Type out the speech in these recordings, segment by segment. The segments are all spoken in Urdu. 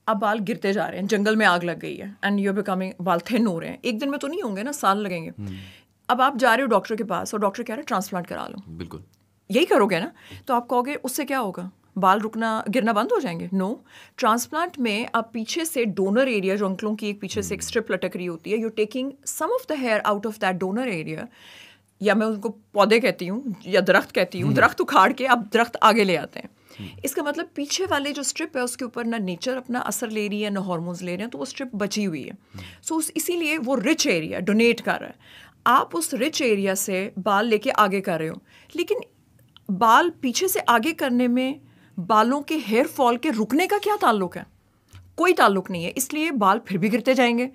اب بال گرتے جا رہے ہیں, جنگل میں آگ لگ گئی ہے, اینڈ یو بیکمنگ, بال تھن ہو رہے ہیں, ایک دن میں تو نہیں ہوں گے نا, سال لگیں گے. اب آپ جا رہے ہو ڈاکٹر کے پاس اور ڈاکٹر کہہ رہے ہیں ٹرانسپلانٹ کرا لو, بالکل یہی کرو گے نا. تو آپ کہو گے اس سے کیا ہوگا, بال گرنا بند ہو جائیں گے؟ نو. ٹرانسپلانٹ میں آپ پیچھے سے ڈونر ایریا, جو انکلوں کی ایک پیچھے سے ایک اسٹرپ لٹک رہی ہوتی ہے, you taking some of the hair out of that donor area, یا میں ان کو پودے کہتی ہوں یا درخت کہتی ہوں, درخت اکھاڑ کے آپ درخت آگے لے آتے ہیں. اس کا مطلب پیچھے والے جو اسٹرپ ہے اس کے اوپر نہ نیچر اپنا اثر لے رہی ہے نہ ہارمونز لے رہے ہیں, تو وہ اسٹرپ بچی ہوئی ہے. سو اسی لیے وہ رچ ایریا ڈونیٹ کر رہا ہے. آپ اس رچ ایریا سے بال لے کے آگے کر رہے ہو, لیکن بال پیچھے سے آگے کرنے میں بالوں کے ہیئر فال کے رکنے کا کیا تعلق ہے؟ کوئی تعلق نہیں ہے. اس لیے بال پھر بھی گرتے جائیں گے.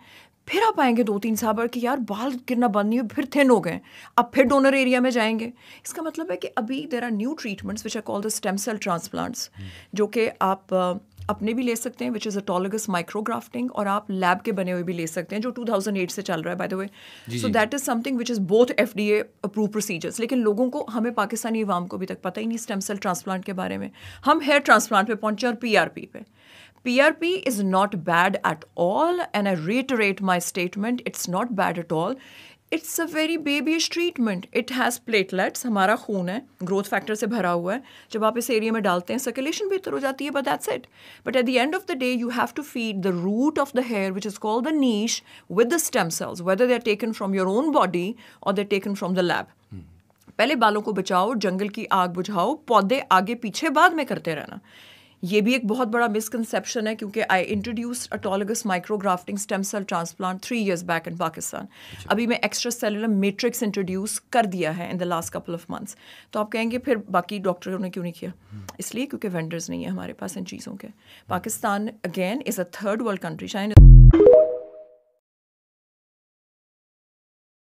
پھر آپ آئیں گے 2-3 سال بعد کہ یار بال گرنا بند نہیں ہوئے, پھر تھن ہو گئے, اب پھر ڈونر ایریا میں جائیں گے. اس کا مطلب ہے کہ ابھی there are new treatments which are called the stem cell transplants, جو کہ آپ اپنے بھی لے سکتے ہیں, وچ از اٹولوگس مائکرو گرافٹنگ, اور آپ لیب کے بنے ہوئے بھی لے سکتے ہیں, جو 2008 سے چل رہا ہے by the way. So that is some thing which is both FDA approve procedures. لیکن لوگوں کو, ہمیں پاکستانی عوام کو ابھی تک پتہ ہی نہیں اسٹیم سیل ٹرانسپلانٹ کے بارے میں. ہم ہیئر ٹرانسپلانٹ پہ پہنچے اور PRP پہ. PRP is not bad at all, and I reiterate my statement, it's not bad at all. It's a very babyish treatment. It has platelets, ہمارا خون ہے, گروتھ فیکٹر سے بھرا ہوا ہے, جب آپ اس ایریا میں ڈالتے ہیں سرکولیشن بہتر ہو جاتی ہے, but that's it. But at the end of the day, you have to feed the root of the hair, which is called the niche, with the stem cells, whether they're taken from your own body or they're taken from the lab. پہلے بالوں کو بچاؤ, جنگل کی آگ بجھاؤ, پودے آگے پیچھے بعد میں کرتے رہنا. یہ بھی ایک بہت بڑا مسکنسیپشن ہے, کیونکہ I introduced autologous micro grafting stem cell transplant 3 years back in Pakistan. ابھی میں ایکسٹرا سیلولر میٹرکس انٹروڈیوس کر دیا ہے in the last couple of months. تو آپ کہیں گے پھر باقی ڈاکٹروں نے کیوں نہیں کیا؟ اس لیے کیونکہ وینڈرز نہیں ہیں ہمارے پاس ان چیزوں کے. Pakistan again is a third world country. China